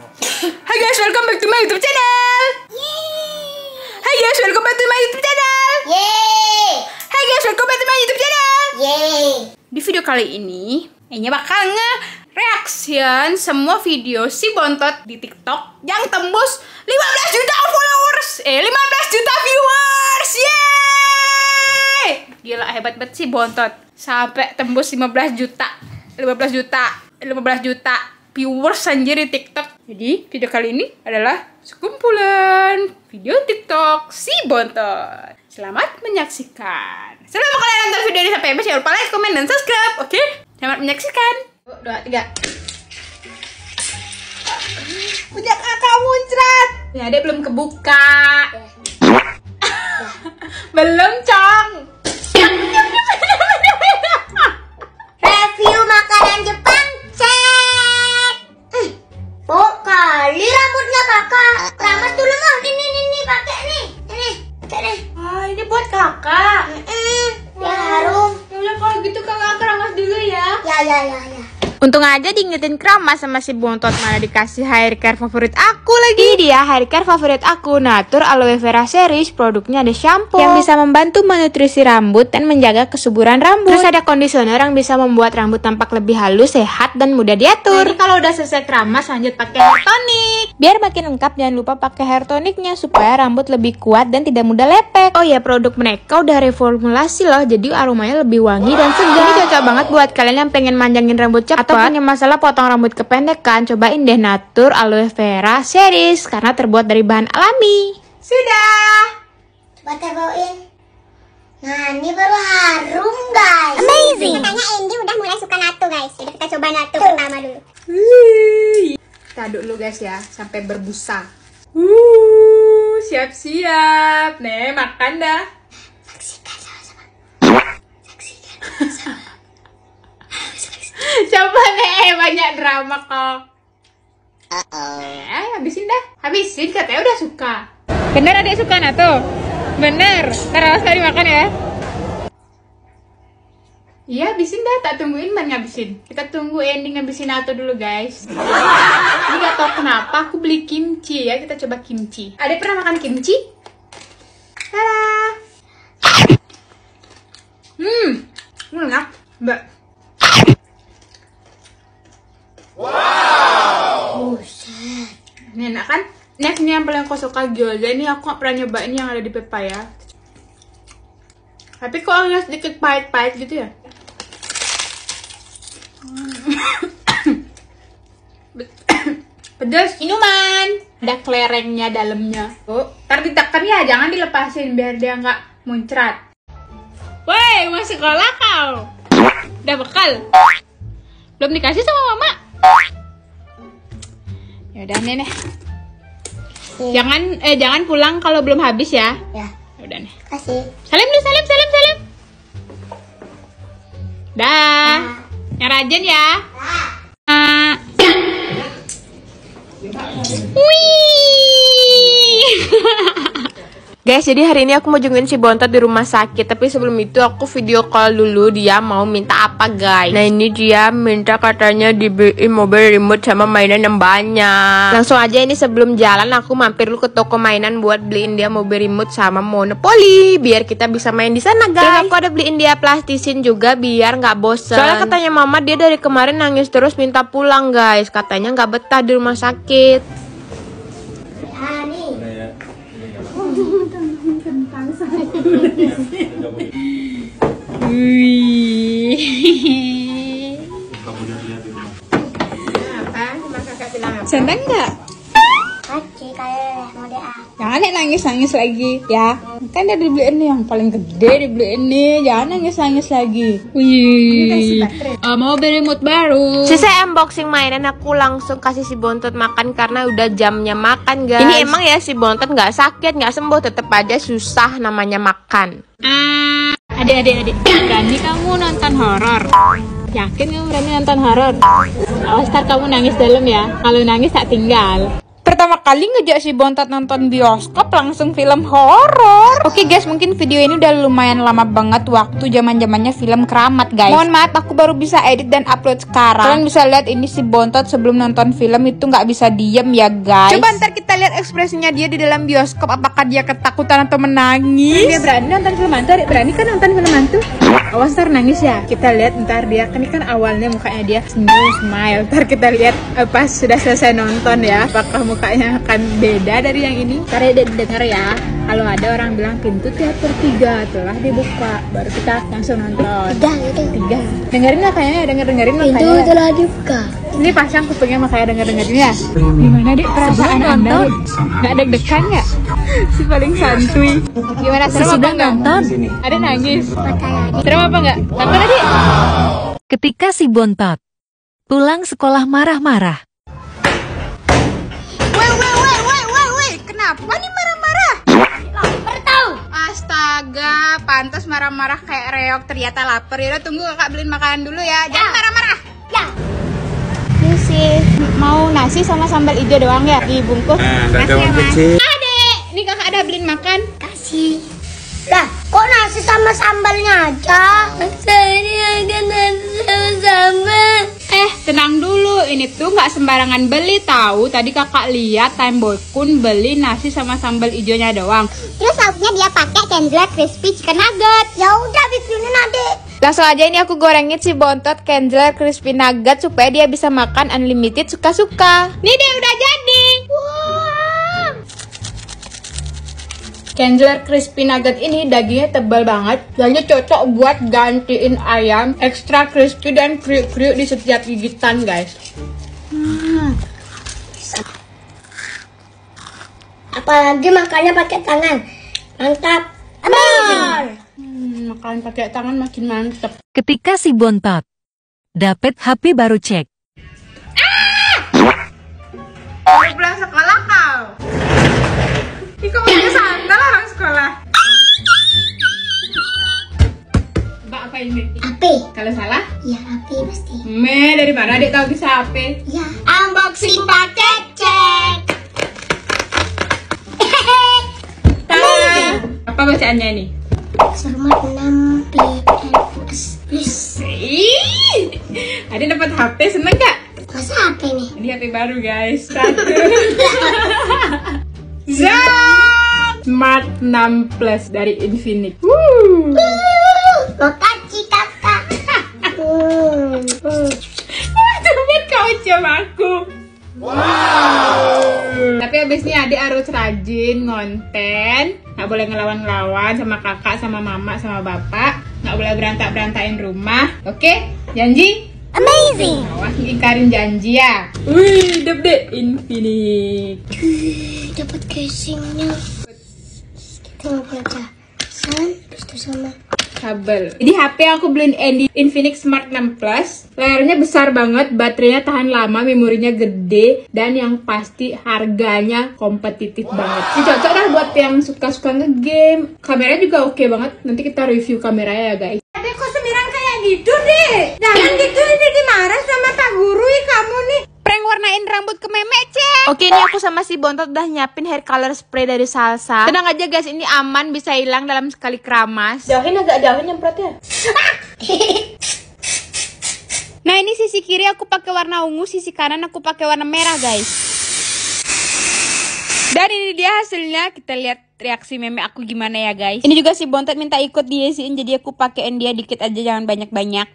Hai guys, welcome back to my YouTube channel. Hai guys, welcome back to my YouTube channel. Hai guys, welcome back to my YouTube channel. Di video kali ini, Enya bakal nge-reaction semua video si Bontot di TikTok yang tembus 15 juta followers. 15 juta viewers. Yeay! Gila, hebat banget si Bontot. Sampai tembus 15 juta viewers anjir di TikTok. Jadi video kali ini adalah sekumpulan video TikTok si Bontot. Selamat menyaksikan. Sebelum kalian nonton video ini sampai habis, jangan lupa like, komen, dan subscribe. Oke? Selamat menyaksikan. 1, 2, 3. Punya kakak muncrat. Ya, dia belum kebuka. Belum, Cong. Review makanan Jepang, cek. Kali rambutnya kakak. Keramas dulu mah. Ini pakai nih. Ini pakai nih. Ah, ini buat kakak. Ya harum. Ya udah kalau gitu kakak keramas dulu ya. Ya. Untung aja diingetin keramas sama si Bontot, malah dikasih hair care favorit aku lagi. Ini dia hair care favorit aku, Natur Aloe Vera Series. Produknya ada shampoo yang bisa membantu menutrisi rambut dan menjaga kesuburan rambut. Terus ada conditioner yang bisa membuat rambut tampak lebih halus, sehat, dan mudah diatur. Nah, ini kalau udah selesai keramas, lanjut pakai hair tonic. Biar makin lengkap, jangan lupa pakai hair tonicnya supaya rambut lebih kuat dan tidak mudah lepek. Oh ya, produk mereka udah reformulasi loh, jadi aromanya lebih wangi dan segar. Ini cocok banget buat kalian yang pengen manjangin rambut cepat atau punya masalah potong rambut kependekan. Cobain deh Natur Aloe Vera Series karena terbuat dari bahan alami. Sudah. Coba bawain. Nah, ini baru harum, guys. Amazing. Katanya Andy udah mulai suka natto, guys. Jadi kita coba natto pertama dulu. Kita aduk dulu guys ya, sampai berbusa. Siap-siap. Nih, makan dah. Saksikan sama-sama. Coba nih, banyak drama kok. Habisin dah. Habisin, katanya udah suka. Bener adek suka natto? Bener. Terus kali makan ya. Iya, habisin dah. Tak tungguin man ngabisin. Kita tunggu ending ngabisin natto dulu guys. Ini gak tau kenapa aku beli kimchi ya. Kita coba kimchi. Adek pernah makan kimchi? Tada. Enak. Mbak. Buset. Ini enak kan? Next ini yang paling aku suka gyoza. Ini aku gak pernah nyobain yang ada di pepaya. Tapi kok agak sedikit pahit-pahit gitu ya. Pedas. Minuman. Ada kelerengnya dalamnya. Oh, ntar ditekan ya, jangan dilepasin biar dia nggak muncrat. Woi, mau sekolah kau? Udah bekal? Belum dikasih sama mama? Ya udah nih. Jangan pulang kalau belum habis ya. Ya. Udah nih. Kasih. Salim dulu, salim. Dah. Yang rajin ya. Guys, jadi hari ini aku mau jengukin si Bontot di rumah sakit. Tapi sebelum itu aku video call dulu. Dia mau minta apa guys. Nah ini dia minta katanya dibeliin mobil remote sama mainan yang banyak. Langsung aja ini sebelum jalan aku mampir dulu ke toko mainan buat beliin dia mobil remote sama Monopoly. Biar kita bisa main di sana guys. Terus aku ada beliin dia plastisin juga biar nggak bosen. Soalnya katanya mama dia dari kemarin nangis terus minta pulang guys. Katanya nggak betah di rumah sakit. Ah, nih. Apa? Cuma kakak bilang apa? Seneng nggak? Aci kayak model A. Jangan nangis lagi ya. Kan dia dibeliin nih yang paling gede, dibeliin nih. Jangan nangis lagi. Wih. Mau beli remote baru. Selesai unboxing mainan aku langsung kasih si Bontot makan karena udah jamnya makan guys. Ini emang ya si Bontot nggak sakit, nggak sembuh, tetep aja susah namanya makan. Adik. Berani kamu nonton horor? Yakin kamu berani nonton horor? Awas ntar kamu nangis dalam ya. Kalau nangis tak tinggal. pertama kali ngejak si Bontot nonton bioskop langsung film horor. Oke guys, mungkin video ini udah lumayan lama banget waktu zaman-zamannya film Keramat guys. Mohon maaf aku baru bisa edit dan upload sekarang. Kalian bisa lihat ini si Bontot sebelum nonton film itu nggak bisa diem ya guys. Coba ntar kita lihat ekspresinya dia di dalam bioskop, apakah dia ketakutan atau menangis. Dia berani nonton film hantu, berani kan nonton film hantu? Awas ntar nangis ya. Kita lihat ntar dia, kan awalnya mukanya dia senyum, smile. Ntar kita lihat pas sudah selesai nonton ya, apakah mukanya akan beda dari yang ini. Ntar dia denger ya, kalau ada orang bilang pintu teater 3 telah dibuka, baru kita langsung nonton. 3. Dengerin lah kayaknya, dengerin lah Pintu kayaknya. telah dibuka. Ini pasang kupingnya makanya dengerin ya. Gimana dek perasaan anda? Nggak deg-degan ya? Si paling santuy. Gimana, serem apa enggak? Ada nangis. Serem apa enggak? Takut adik? Ketika si Bontot pulang sekolah marah-marah. Woi, kenapa nih marah-marah? Lapar tau. Astaga, pantas marah-marah kayak reok, ternyata lapar. Yaudah tunggu kakak beliin makanan dulu ya. Jangan marah-marah. Ya. Ini sih mau nasi sama sambal hijau doang ya dibungkus. Nasi ya mas. Adek, ini kakak ada beliin makan. Kasih. Lah, kok nasi sama sambalnya aja? Saya akan nasi sama sambal. Tenang dulu, ini tuh nggak sembarangan beli tahu. Tadi kakak lihat Time Boy Kun beli nasi sama sambal hijaunya doang. Terus sausnya dia pakai Chandler Crispy Chicken Nugget. Ya udah bikinin nanti. Langsung aja ini aku gorengin si Bontot Chandler Crispy Nugget supaya dia bisa makan unlimited suka-suka. Nih deh udah jadi. Wow. Chandler Crispy Nugget ini dagingnya tebal banget, jadi cocok buat gantiin ayam, ekstra crispy dan kriuk-kriuk di setiap gigitan guys. Apalagi makannya pakai tangan. Mantap. Amazing. Makan pakai tangan makin mantep. Ketika si Bontot dapet HP baru cek. Baru pulang sekolah kau. Ih, kok pakai sandal orang sekolah? Mbak apa ini? HP. Kalau salah? Ya HP pasti. Dari mana adik tahu bisa HP? Ya. Unboxing paket cek. Apa bacaannya ini? Cermat 6 PS Plus. Adik dapat HP, seneng gak? Masa HP nih? Ini HP baru guys. Smart 6 Plus dari Infinix. Makasih kakak. Tumben kau coba aku. Tapi abis ini adik harus rajin ngonten. Nggak boleh ngelawan-ngelawan sama kakak, sama mama, sama bapak. Nggak boleh berantak-berantakin rumah. Oke? Janji? Amazing. Awas ingkarin janji ya. Wih, deh Infinix. Dapat casingnya. Kita mau baca pesan terus sama Kabel. Jadi HP yang aku beliin Infinix Smart 6 Plus, layarnya besar banget, baterainya tahan lama, memorinya gede, dan yang pasti harganya kompetitif banget. Ini cocok lah buat yang suka-suka nge-game. Kameranya juga oke banget. Nanti kita review kameranya ya guys. Tapi kok semiran kayak gitu deh? Jangan gitu, ini dimarah sama Pak Guru ya kamu nih. Prank warnain rambut ke meme cek. Oke, ini aku sama si Bontot udah nyiapin hair color spray dari Salsa. Tenang aja guys, ini aman, bisa hilang dalam sekali keramas. Jauhin agak jauhin nyemprotnya. Nah, ini sisi kiri aku pakai warna ungu, sisi kanan aku pakai warna merah guys. Dan ini dia hasilnya. Kita lihat reaksi meme aku gimana ya guys. Ini juga si Bontot minta ikut diisiin, jadi aku pakein dia dikit aja, jangan banyak-banyak.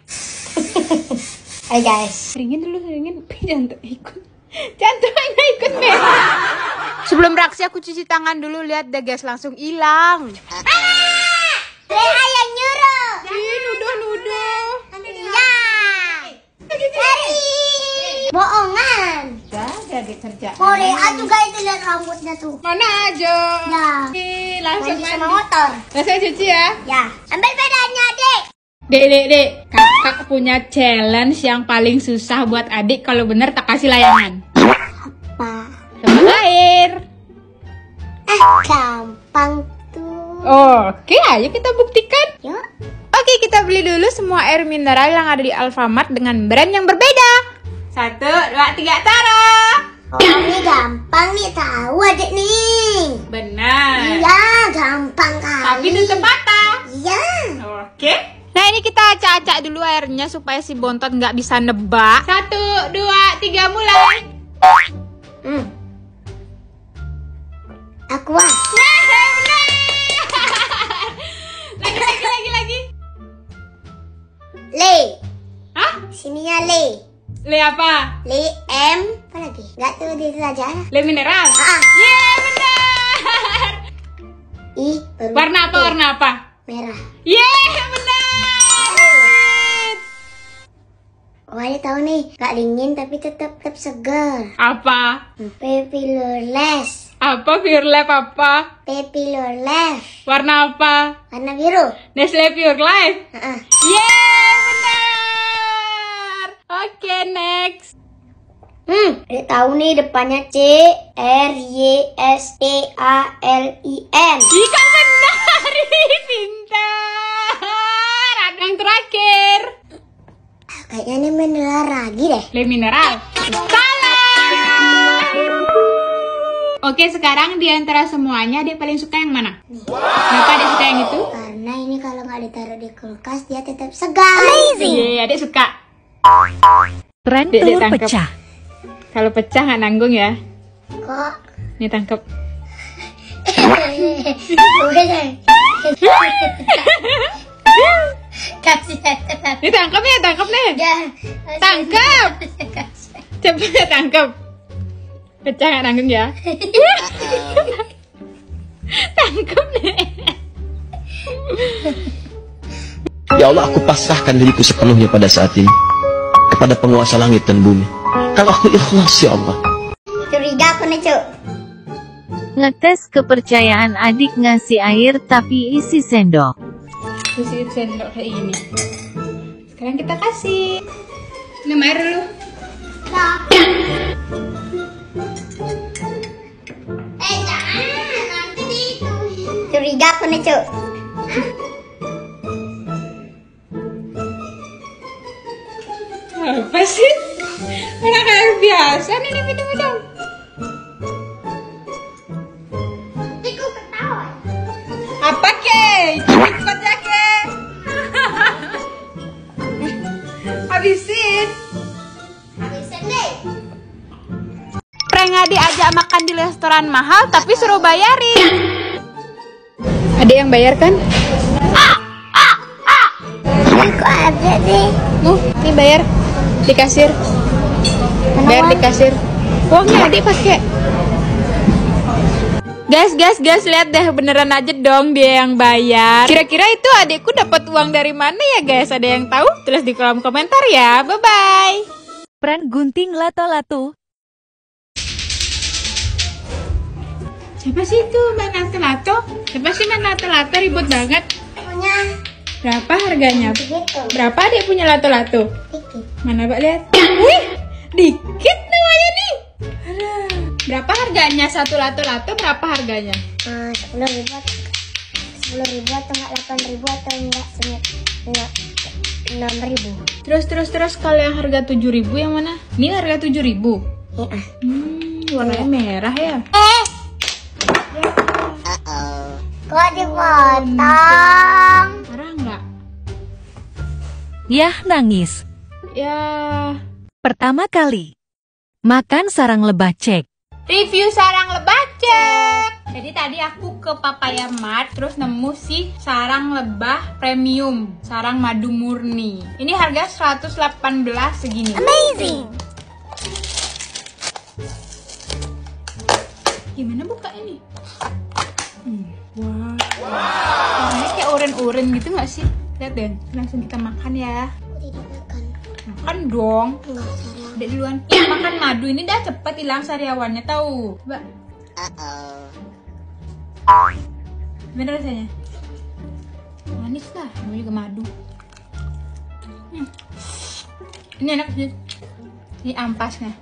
Hai guys. Seringin dulu, seringin. Jangan ikut. Jangan ikut merah. Sebelum reaksi aku cuci tangan dulu. Lihat deh guys, langsung hilang. Saya yang nyuruh. Ih, nuduh. Dari bohongan. Jadi kerja. Korea juga itu lihat rambutnya tuh. Mana aja? Ya. Ih, langsung Mandi sama mandi. motor. Langsung cuci ya. Ya. Ambil bedanya dek. Dek. Kakak punya challenge yang paling susah buat adik. Kalau bener tak kasih layangan. Apa? Coba air. Gampang tuh. Oke, ayo kita buktikan. Yuk. Oke, kita beli dulu semua air mineral yang ada di Alfamart dengan brand yang berbeda. 1, 2, 3, taruh. Oh, ini gampang nih, tahu adik nih. Benar. Iya, gampang Tapi kali. tetap patah. Iya. Oke. Nah, ini kita acak-acak dulu airnya supaya si bontot nggak bisa nebak. 1, 2, 3, mulai. Aqua. Lagi. Le. Hah? Sininya le. Le apa? Le M. Apa lagi? Gak tahu di saja. Le mineral. Yeay, benar. I. Warna apa? Warna apa? Merah. Yeay, benar. Wah, dia tahu nih. Gak dingin tapi tetap segar. Apa? Pepilurles. Apa Pure Life apa? Pepilurles. Warna apa? Warna biru. Nestle Pure Life. Heeh. Yeay, benar. Oke, next. Dia tahu nih depannya C R Y S T A L I M. Jika benar, pintar. Yang terakhir. Kayaknya ini mineral lagi deh. Le mineral. Salah. Oke, sekarang di antara semuanya dia paling suka yang mana? Kenapa dia suka yang itu? Karena ini kalau nggak ditaruh di kulkas dia tetap segar. Iya, dia suka. Tren Dek, telur tangkap. pecah. Kalau pecah nggak nanggung ya. Kok? Nih tangkap. Kasih Nih tangkap ya, tangkap nih. Tangkap. Cepet tangkap. Pecah nggak nanggung ya. Tangkap nih. Ya Allah, aku pasrahkan diriku sepenuhnya pada saat ini kepada penguasa langit dan bumi. Kalau aku ikhlas, ya Allah. Curiga aku nih, Cuk. Ngetes kepercayaan adik ngasih air tapi isi sendok. Isi sendok kayak gini. Sekarang kita kasih. Minum air dulu. Jangan, nanti itu. Curiga aku nih, Cuk. Apa sih? Orang air biasa nih, minum. Iku ketawa. Apa ke? Cepat ya ke. Habisin. Habisin deh. Prank diajak makan di restoran mahal tapi suruh bayarin. Ada yang bayar kan? Aku ada deh. Nih bayar di kasir. Bayar di kasir. Uangnya adik pakai. Guys, lihat deh, beneran aja dong dia yang bayar. Kira-kira itu adikku dapat uang dari mana ya guys? Ada yang tahu? Tulis di kolom komentar ya. Bye bye. Prank gunting lato-lato. Siapa sih itu main lato-lato? Siapa sih main lato-lato, ribut banget? Punya Berapa harganya? gitu. Berapa adik punya lato-lato? Dikit. Mana Pak lihat? Wih, dikit namanya nih. Aduh. Berapa harganya satu lato-lato? Berapa harganya? 10.000 atau enggak 8.000 atau enggak 6.000. Terus kalau yang harga 7.000 yang mana? Ini harga 7.000. Ya. Warnanya merah ya. Kok dipotong? Marah nggak? Yah, nangis. Ya. Pertama kali. Makan sarang lebah cek. Review sarang lebah cek. Jadi tadi aku ke Papaya Mart terus nemu si sarang lebah premium, sarang madu murni. Ini harga 118 segini. Amazing. Gimana buka ini? Wow. Warnanya kayak oren-oren gitu nggak sih? Lihat deh, langsung kita makan ya. Aku tidak makan. Makan dong. Enggak sarang. Udah duluan. Ya, makan madu ini dah cepet hilang sariawannya tahu. Coba. Gimana rasanya? Manis lah, namanya juga madu. Ini enak sih. Ini ampasnya.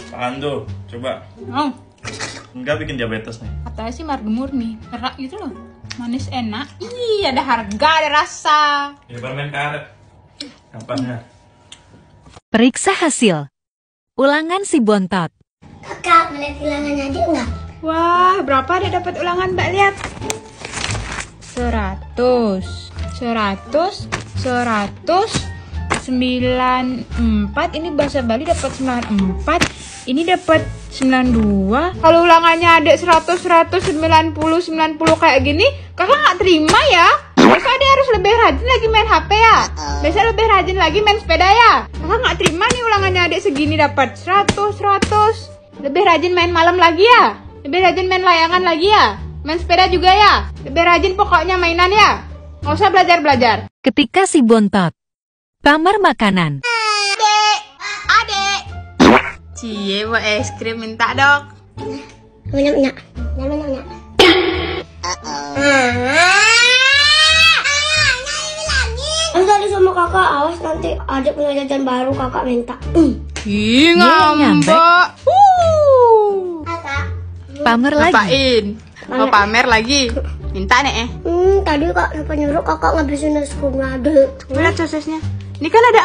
Apaan tuh? Coba. Oh, Enggak bikin diabetes nih. katanya sih madu murni. Kerak gitu loh. Manis enak. Ih, ada harga, ada rasa. Ini permen karet. Kampanye. Periksa hasil. Ulangan si bontot. Kakak, melihat ulangannya adik nggak? Wah, berapa dia dapat ulangan Mbak lihat? 100, 94. Ini bahasa Bali dapat 94. Ini dapat 92. Kalau ulangannya ada 100, 90 kayak gini, kakak nggak terima ya. Besok dia harus lebih rajin lagi main HP ya. Besok lebih rajin lagi main sepeda ya. Kakak nggak terima nih ulangannya adik segini dapat 100. Lebih rajin main malam lagi ya. Lebih rajin main layangan lagi ya. Main sepeda juga ya. Lebih rajin pokoknya mainan ya. Nggak usah belajar. Ketika si bontot pamer makanan. Adek. Cie, mau es krim minta dong. Namanya. Tadi sama kakak, awas nanti adik punya jajan baru kakak minta. Ih, nyampe. ngambek. Kakak. Pamer lagi. Ngapain? Mau pamer lagi? Minta nih Tadi kak siapa nyuruh kakak ngabisin es krimnya adik. Lihat sosisnya. Ini kan ada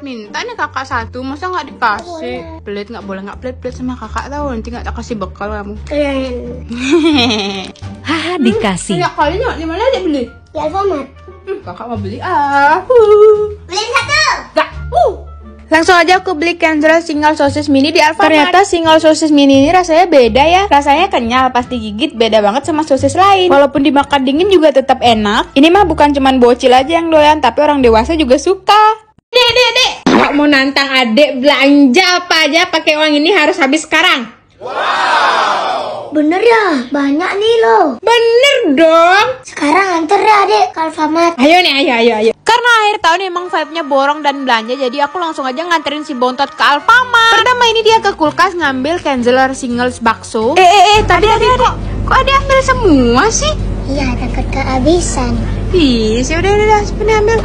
4. Minta nih kakak 1. Masa nggak dikasih? Pelit nggak boleh nggak pelit sama kakak tahu. Nanti nggak tak kasih bekal kamu. Keren. Haha, dikasih. Banyak kalinya di mana aja beli? Di Alfamart. Kakak mau beli ah. Beli satu. Gak. Langsung aja aku beli Kenzel single sosis mini di Alfamart. Ternyata single sosis mini ini rasanya beda ya. Rasanya kenyal, pas digigit beda banget sama sosis lain. Walaupun dimakan dingin juga tetap enak. Ini mah bukan cuman bocil aja yang doyan, tapi orang dewasa juga suka. Dek. Kok mau nantang adek belanja apa aja pakai uang ini harus habis sekarang? Bener ya, banyak nih loh. Bener dong. Sekarang anter ya adik ke Alfamart. Ayo nih, ayo. Karena akhir tahun emang vibe-nya borong dan belanja, jadi aku langsung aja nganterin si bontot ke Alfamart. Pertama ini dia ke kulkas ngambil Kenzeler singles bakso. Tadi kok ada ambil semua sih? Iya, takut kehabisan. Ih, udah, sebenarnya ambil.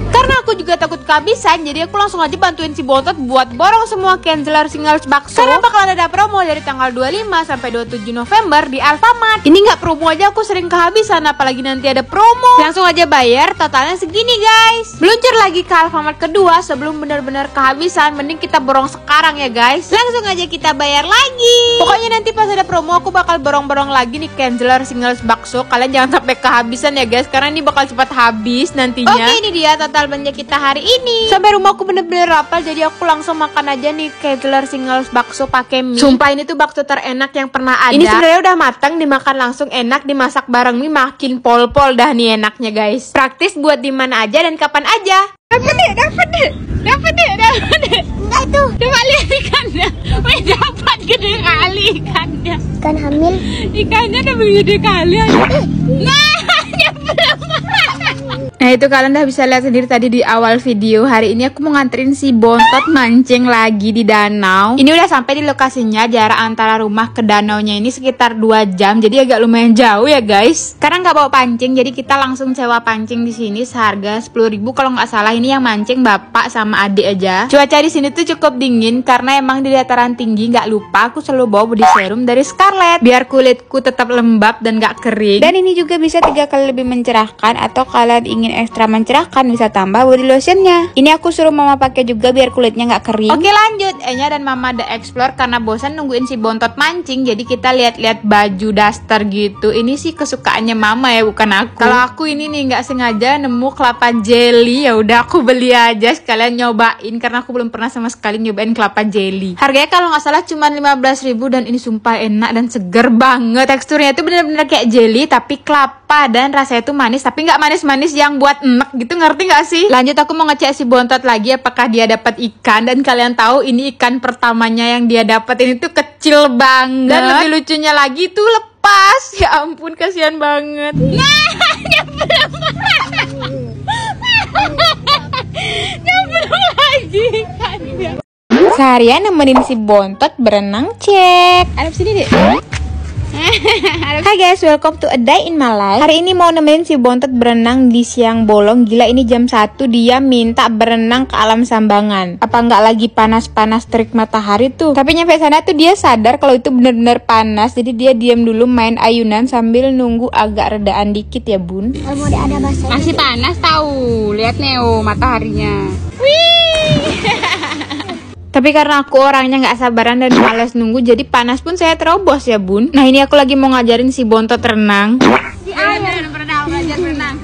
Karena aku juga takut kehabisan, jadi aku langsung aja bantuin si bontot buat borong semua Kenzeler singles bakso. Karena bakal ada promo dari tanggal 25 sampai 27 November di Alfamart. Ini nggak promo aja aku sering kehabisan, apalagi nanti ada promo. Langsung aja bayar, totalnya segini guys. Meluncur lagi ke Alfamart kedua sebelum benar-benar kehabisan. Mending kita borong sekarang ya guys. Langsung aja kita bayar lagi. Pokoknya nanti pas ada promo aku bakal borong-borong lagi nih Kenzeler singles bakso. Kalian jangan sampai kehabisan ya guys, karena ini bakal cepat habis nantinya. Oke, ini dia total belanja kita hari ini. Sampai rumahku bener-bener rapal, jadi aku langsung makan aja nih Kenzeler singles bakso pakai mie. Sumpah ini tuh bakso terenak yang pernah ada. Ini sebenarnya udah matang, dimakan langsung enak, dimasak bareng mie makin pol-pol dah nih enaknya guys. Praktis buat di mana aja dan kapan aja. Dapat deh. Enggak itu. Coba lihat ikannya. Wih, dapat gede kali ikannya. Ikan hamil. Ikannya udah gede kali. Nah itu kalian udah bisa lihat sendiri tadi di awal video. Hari ini aku mau nganterin si bontot mancing lagi di danau. Ini udah sampai di lokasinya. Jarak antara rumah ke danaunya ini sekitar 2 jam. Jadi agak lumayan jauh ya guys. Karena nggak bawa pancing, jadi kita langsung sewa pancing di sini seharga 10.000 kalau nggak salah. Ini yang mancing bapak sama adik aja. Cuaca di sini tuh cukup dingin karena emang di dataran tinggi. Nggak lupa aku selalu bawa body serum dari Scarlett biar kulitku tetap lembab dan nggak kering. Dan ini juga bisa 3 kali lebih mencerahkan, atau kalian ingin ekstra mencerahkan bisa tambah body lotionnya. Ini aku suruh mama pakai juga biar kulitnya nggak kering. Oke lanjut, Enya dan mama The Explore karena bosan nungguin si bontot mancing, jadi kita lihat-lihat baju daster gitu. Ini sih kesukaannya mama ya, bukan aku. Kalau aku ini nih nggak sengaja nemu kelapa jelly, ya udah aku beli aja sekalian nyobain karena aku belum pernah sama sekali nyobain kelapa jelly. Harganya kalau nggak salah cuma 15.000 dan ini sumpah enak dan seger banget. Teksturnya itu bener-bener kayak jelly tapi kelapa, dan rasanya tuh manis tapi nggak manis-manis yang buat enak gitu, ngerti gak sih? Lanjut aku mau ngecek si bontot lagi apakah dia dapat ikan, dan kalian tahu ini ikan pertamanya yang dia dapat ini tuh kecil banget. Dan lebih lucunya lagi tuh lepas. Ya ampun kasihan banget. Nyemplung lagi ikannya. Seharian nemenin si bontot berenang, cek. Ada sini deh. Hai guys, welcome to a day in my life. Hari ini mau nemenin si bontot berenang di siang bolong. Gila, ini jam 1 dia minta berenang ke alam sambangan. Apa nggak lagi panas-panas terik matahari tuh? Tapi nyampe sana tuh dia sadar kalau itu bener-bener panas. Jadi dia diam dulu main ayunan sambil nunggu agak redaan dikit ya bun. Kalau mau ada bahasa masih panas tahu. Lihat nih mataharinya. Wih. Tapi karena aku orangnya nggak sabaran dan malas nunggu, jadi panas pun saya terobos ya bun. Nah ini aku lagi mau ngajarin si Bontot renang. Si Ayah pernah ngajar renang.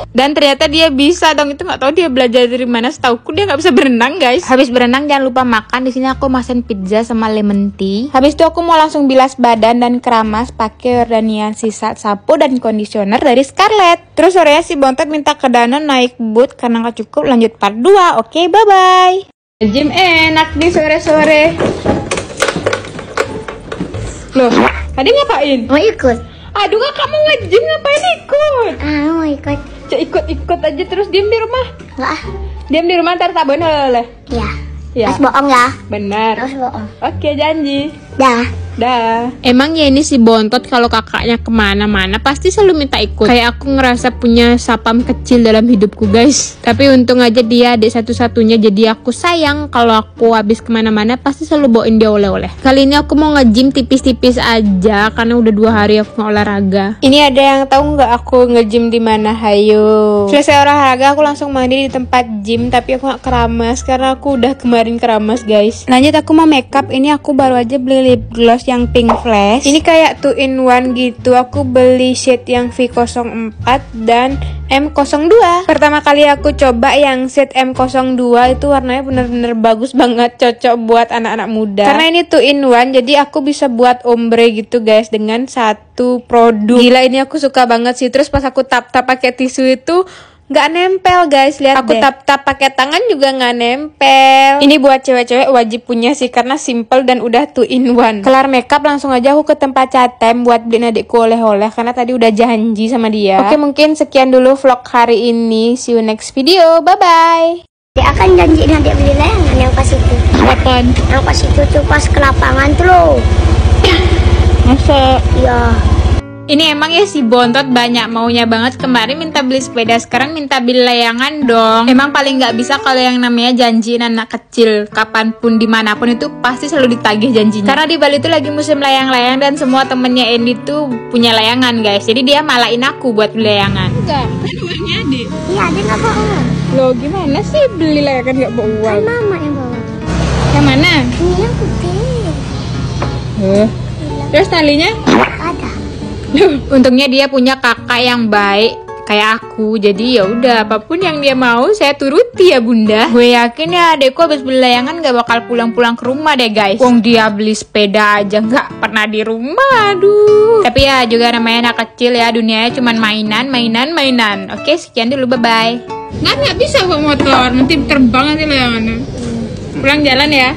Dan ternyata dia bisa dong, itu nggak tahu dia belajar dari mana. Setauku dia nggak bisa berenang guys. Habis berenang jangan lupa makan. Di sini aku makan pizza sama lemon tea. Habis itu aku mau langsung bilas badan dan keramas pakai Jordanian sisa sampo dan conditioner dari Scarlett. Terus sorenya si Bontot minta ke Dana naik boot karena nggak cukup, lanjut part 2. Oke, bye bye. Gym enak nih sore-sore. Loh, tadi ngapain? Mau ikut? Aduh, kak, kamu nge-gym ngapain ikut? Mau ikut. Ikut aja terus diem di rumah. Enggak. Diem di rumah ntar tabain oleh. Ya. Ya. Harus bohong ya. Benar. Harus bohong. Oke, janji. Dah. Dah. Emang ya ini si Bontot kalau kakaknya kemana-mana pasti selalu minta ikut. Kayak aku ngerasa punya sapam kecil dalam hidupku guys. Tapi untung aja dia adik satu-satunya, jadi aku sayang kalau aku habis kemana-mana pasti selalu bawain dia oleh-oleh. Kali ini aku mau nge-gym tipis-tipis aja karena udah 2 hari aku nggak olahraga. Ini ada yang tahu nggak aku nge-gym di mana? Hayo. Selesai olahraga aku langsung mandi di tempat gym, tapi aku nggak keramas karena aku udah kemarin keramas guys. Lanjut aku mau makeup. Ini aku baru aja beli lip gloss yang pink flash. Ini kayak 2 in 1 gitu. Aku beli shade yang V04 dan M02. Pertama kali aku coba yang shade M02 itu warnanya bener-bener bagus banget, cocok buat anak-anak muda. Karena ini 2 in 1 jadi aku bisa buat ombre gitu guys dengan satu produk. Gila, ini aku suka banget sih. Terus pas aku tap-tap pakai tisu itu nggak nempel guys, lihat aku tap-tap pakai tangan juga nggak nempel. Ini buat cewek-cewek wajib punya sih karena simple dan udah 2 in 1. Kelar makeup langsung aja aku ke tempat Catem buat beliin adikku oleh-oleh karena tadi udah janji sama dia. Oke, mungkin sekian dulu vlog hari ini. See you next video. Bye bye. Dia akan janjiin adik beli layangan yang pas itu. Kapan? Yang pas itu tuh pas ke lapangan tuh loh. Masa? Iya. Ini emang ya si Bontot banyak maunya banget. Kemarin minta beli sepeda, sekarang minta beli layangan dong. Emang paling nggak bisa kalau yang namanya janjiin anak kecil. Kapanpun dimanapun itu pasti selalu ditagih janjinya. Karena di Bali itu lagi musim layang-layang dan semua temennya Andy tuh punya layangan guys. Jadi dia malain aku buat beli layangan. Enggak, kan uangnya Adik. Iya, dia nggak bohong. Loh gimana sih beli layangan nggak bawa uang? Kan mama yang bawa. Yang mana? Ini yang putih. Terus talinya? Ada. Untungnya dia punya kakak yang baik kayak aku, jadi ya udah apapun yang dia mau saya turuti ya bunda. Gue yakin ya adekku habis beli layangan gak bakal pulang-pulang ke rumah deh guys. Wong dia beli sepeda aja nggak pernah di rumah, aduh. Tapi ya juga namanya anak kecil ya, dunianya cuman mainan. Oke, sekian dulu, bye bye. Nggak bisa bawa motor, nanti terbang nanti layangannya. Pulang jalan ya.